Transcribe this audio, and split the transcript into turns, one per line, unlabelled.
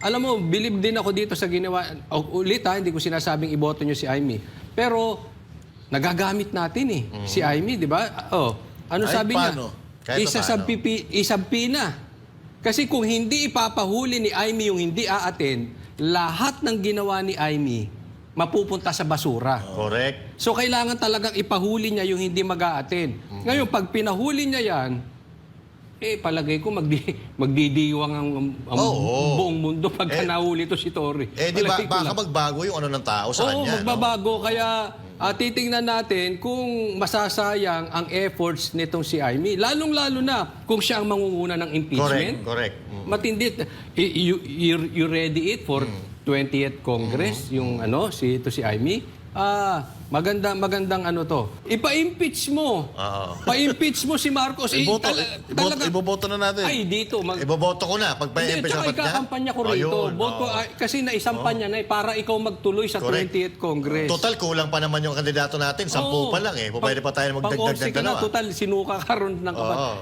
Alam mo, believe din ako dito sa ginawa. Ulit ha, hindi ko sinasabing iboto nyo si Amy. Pero, nagagamit natin si Amy, di ba? Ano
Ay,
sabi niya?
paano? Kahit
Isasampi na. Kasi kung hindi ipapahuli ni Amy yung hindi aaten, lahat ng ginawa ni Amy, mapupunta sa basura.
Correct.
So, kailangan talagang ipahuli niya yung hindi mag-aaten. Ngayon, pag pinahuli niya yan, palagay ko magdidiwang ang buong mundo pagka nahuli to si Tory.
Di ba,
Palagay ko
baka
lang.
magbago yung ano ng tao sa
Oo,
kanya.
magbabago. Kaya titingnan natin kung masasayang ang efforts nitong si Amy. Lalong-lalo na kung siya ang mangunguna ng impeachment.
Correct.
Matindi. You ready it for 20th Congress, yung si Amy? Magandang ano to. Ipa-impeach mo. Pa-impeach mo si Marcos.
Iboboto na natin.
Ay, dito.
Iboboto ko na. Pag pa-impeach
Tsaka ikakampanya ko rito. Kasi naisampanya na para ikaw magtuloy sa 20th Congress.
Total, kulang pa naman yung kandidato natin. 10 pa lang eh. Pwede pa tayo magdagdag ng dalawa.
Total, sinuka ka ron ng kapatid.